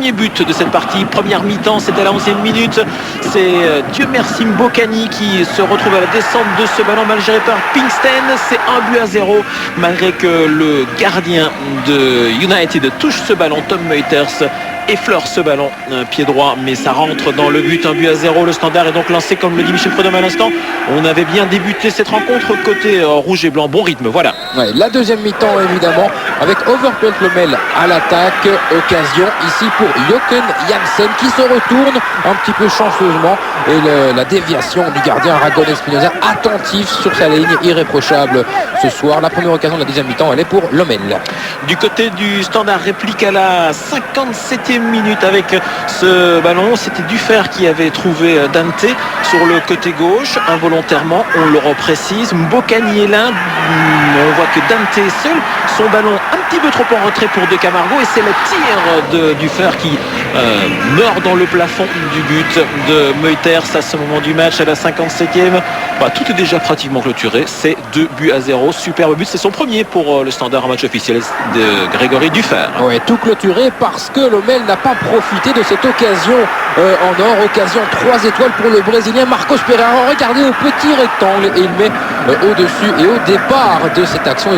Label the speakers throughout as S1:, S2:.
S1: premier but de cette partie. Première mi-temps, c'était à la 11e minute. C'est Dieu merci Mbokani qui se retrouve à la descente de ce ballon mal géré par Pinkston. C'est 1-0 malgré que le gardien de United touche ce ballon. Tom Meuters effleure ce ballon, pied droit, mais ça rentre dans le but, 1-0. Le Standard est donc lancé, comme le dit Michel Prudhomme à l'instant. On avait bien débuté cette rencontre côté rouge et blanc, bon rythme, voilà.
S2: Ouais, la deuxième mi-temps évidemment avec Overpelt Lommel à l'attaque, occasion ici pour Jochen Janssen qui se retourne un petit peu chanceusement et la déviation du gardien Aragon Espinosa, attentif sur sa ligne, irréprochable ce soir. La première occasion de la deuxième mi-temps, elle est pour Lommel.
S1: Du côté du Standard, réplique à la 57e minute avec ce ballon. C'était Dufer qui avait trouvé Dante sur le côté gauche. Involontairement, on le reprécise. Mbokani est là. On voit que Dante est seul. Son ballon un petit peu trop en retrait pour De Camargo. Et c'est le tir de Dufer qui meurt dans le plafond du but de Meuters à ce moment du match à la 57e. Tout est déjà pratiquement clôturé. C'est 2-0. Superbe but. C'est son premier pour le Standard en match officiel de Grégory Dufer.
S2: Ouais, tout clôturé parce que Lommel n'a pas profité de cette occasion en or. Occasion 3 étoiles pour le Brésilien Marcos Pereira. Regardez au petit rectangle et il met au-dessus et au départ de cette action,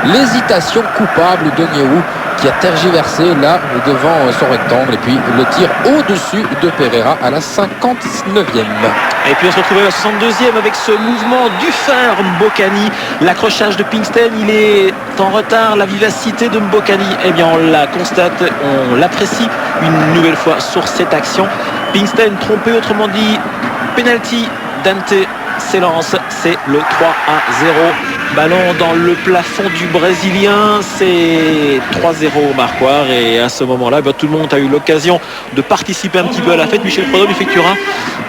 S2: l'hésitation coupable de Niehou qui a tergiversé là devant son rectangle et puis le tir au-dessus de Pereira à la 59e.
S1: Et puis on se retrouve à la 62e avec ce mouvement Dufer Mbokani. L'accrochage de Pinkston, il est en retard. La vivacité de Mbokani, on la constate, on l'apprécie une nouvelle fois sur cette action. Pinkston trompé, autrement dit, penalty. Dante s'élance, c'est le 3-0. Ballon dans le plafond du Brésilien, c'est 3-0 au marquoir et à ce moment-là, tout le monde a eu l'occasion de participer un petit peu à la fête. Michel Prudhomme effectuera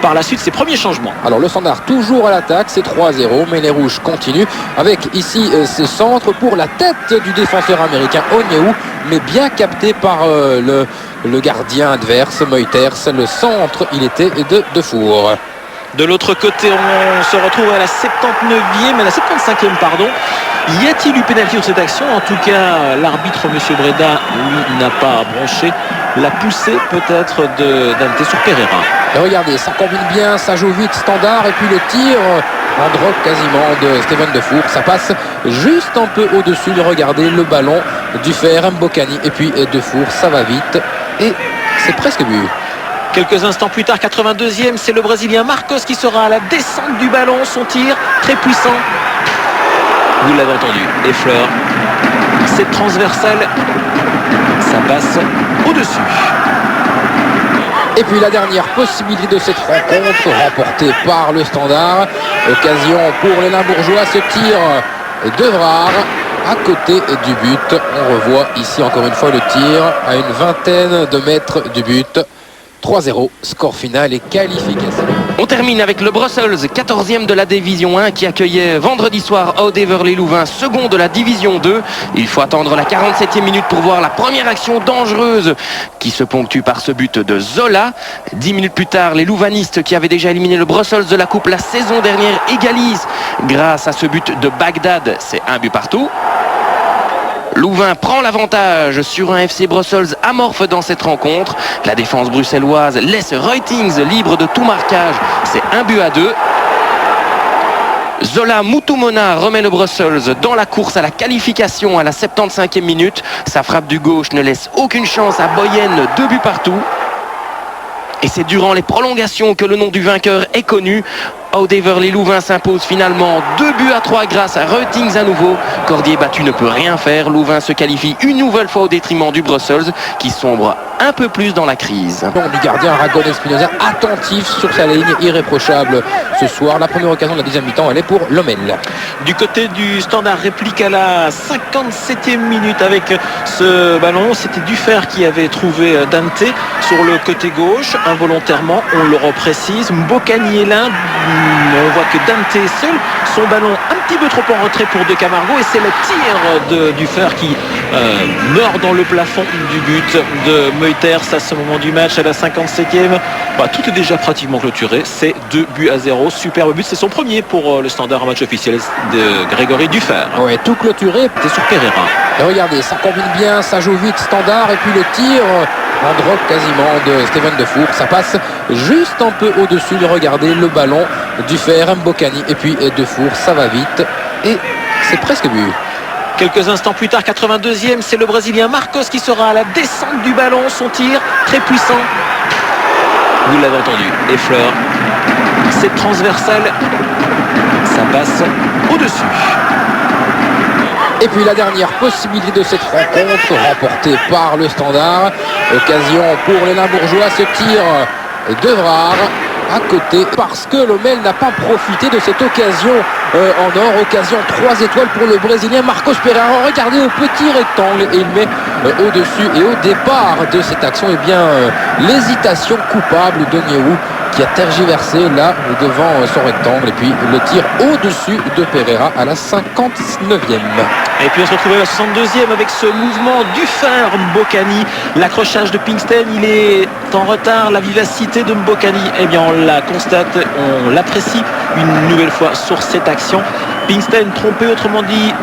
S1: par la suite ses premiers changements.
S2: Alors le Standard toujours à l'attaque, c'est 3-0, mais les Rouges continuent avec ici ce centre pour la tête du défenseur américain Onyewu, mais bien capté par le gardien adverse Meuters. Le centre, il était de Defour.
S1: De l'autre côté, on se retrouve à la 79e, à la 75e, pardon. Y a-t-il eu pénalty sur cette action? En tout cas, l'arbitre, M. Breda, lui, n'a pas branché la poussée peut-être de Dante sur Pereira.
S2: Et regardez, ça combine bien, ça joue vite, Standard, et puis le tir en drop quasiment de Steven Defour. Ça passe juste un peu au-dessus de regarder le ballon du fer Mbokani et puis Defour, ça va vite et c'est presque but.
S1: Quelques instants plus tard, 82e, c'est le Brésilien Marcos qui sera à la descente du ballon. Son tir très puissant. Vous l'avez entendu, effleure. C'est transversal. Ça passe au-dessus.
S2: Et puis la dernière possibilité de cette rencontre remportée par le Standard. Occasion pour les Limbourgeois. Ce tir de Vrare à côté du but. On revoit ici encore une fois le tir à une vingtaine de mètres du but. 3-0, score final et qualification.
S3: On termine avec le Brussels, 14e de la Division 1 qui accueillait vendredi soir Oud-Heverlee-Louvain, second de la Division 2. Il faut attendre la 47e minute pour voir la première action dangereuse qui se ponctue par ce but de Zola. 10 minutes plus tard, les Louvanistes qui avaient déjà éliminé le Brussels de la Coupe la saison dernière égalisent grâce à ce but de Bagdad. C'est un but partout. Louvain prend l'avantage sur un FC Brussels amorphe dans cette rencontre. La défense bruxelloise laisse Reutings libre de tout marquage. C'est 1-2. Zola Moutoumona remet le Brussels dans la course à la qualification à la 75e minute. Sa frappe du gauche ne laisse aucune chance à Boyen, 2 buts partout. Et c'est durant les prolongations que le nom du vainqueur est connu. Oud-Heverlee-Louvain s'impose finalement 2-3 grâce à Reutings à nouveau. Cordier battu ne peut rien faire. Louvain se qualifie une nouvelle fois au détriment du Brussels qui sombre un peu plus dans la crise.
S2: Du gardien Aragon Espinosa, attentif sur sa ligne, irréprochable ce soir. La première occasion de la deuxième mi-temps, elle est pour Lommel.
S1: Du côté du Standard, réplique à la 57e minute avec ce ballon. C'était Dufer qui avait trouvé Dante sur le côté gauche. Involontairement, on le reprécise. Mbokani est là. On voit que Dante est seul. Son ballon un petit peu trop en retrait pour De Camargo. Et c'est le tir de Dufer qui meurt dans le plafond du but de Meuters à ce moment du match à la 57e. Tout est déjà pratiquement clôturé. C'est 2-0. Superbe but. C'est son premier pour le Standard en match officiel de Grégory Dufer.
S2: Ouais, tout clôturé.
S1: C'est sur Pereira.
S2: Et regardez, ça combine bien, ça joue vite, Standard, et puis le tir en drop quasiment de Steven Defour. Ça passe juste un peu au-dessus de regarder le ballon du fer Mbokani et puis Defour, ça va vite et c'est presque but.
S1: Quelques instants plus tard, 82e, c'est le Brésilien Marcos qui sera à la descente du ballon. Son tir très puissant. Vous l'avez entendu. Et Fleur, c'est transversal. Ça passe au-dessus.
S2: Et puis la dernière possibilité de cette rencontre, remportée par le Standard. Occasion pour les Limbourgeois, ce tir de Vrare à côté parce que l'Omel n'a pas profité de cette occasion en or. Occasion 3 étoiles pour le Brésilien Marcos Pereira. Regardez au petit rectangle et il met au-dessus et au départ de cette action, eh bien l'hésitation coupable de Niéhou qui a tergiversé là devant son rectangle et puis le tir au-dessus de Pereira à la 59e.
S1: Et puis on se retrouve à la 62e avec ce mouvement du fer Mbokani. L'accrochage de Pinkston, il est en retard. La vivacité de Mbokani, eh bien on la constate, on l'apprécie une nouvelle fois sur cette action. Pinkston trompé, autrement dit,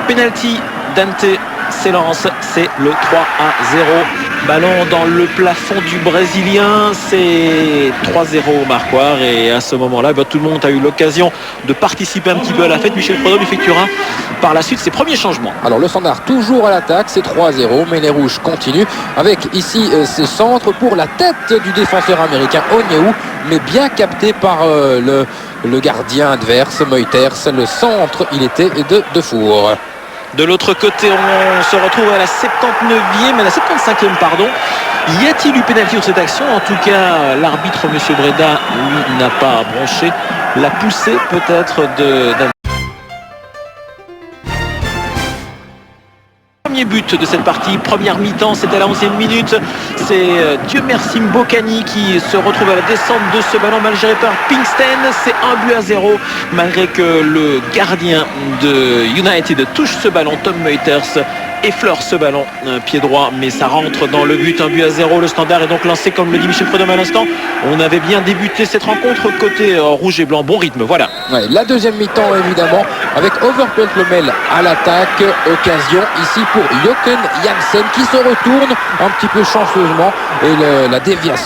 S1: penalty. Dante s'élance, c'est le 3-0. Ballon dans le plafond du Brésilien, c'est 3-0 au marquoir et à ce moment-là, tout le monde a eu l'occasion de participer un petit peu à la fête. Michel Prudhomme effectuera par la suite ses premiers changements.
S2: Alors le Standard toujours à l'attaque, c'est 3-0, mais les Rouges continuent avec ici ce centre pour la tête du défenseur américain Onyewu, mais bien capté par le gardien adverse Meuters. Le centre, il était de Defour.
S1: De l'autre côté, on se retrouve à la 79e, à la 75e, pardon. Y a-t-il eu pénalty sur cette action? En tout cas, l'arbitre, M. Breda, lui, n'a pas bronché. La poussée peut-être d'un premier but de cette partie, première mi-temps, c'était à la 11e minute. C'est Dieu merci Mbokani qui se retrouve à la descente de ce ballon mal géré par Pinkston. C'est 1-0 malgré que le gardien de United touche ce ballon. Tom Meuters effleure ce ballon, pied droit, mais ça rentre dans le but. 1-0. Le Standard est donc lancé, comme le dit Michel Prudhomme à l'instant. On avait bien débuté cette rencontre côté rouge et blanc. Bon rythme, voilà.
S2: Ouais, la deuxième mi-temps évidemment avec Overpelt Lomel à l'attaque. Occasion ici pour Jochen Janssen qui se retourne un petit peu chanceusement et la déviation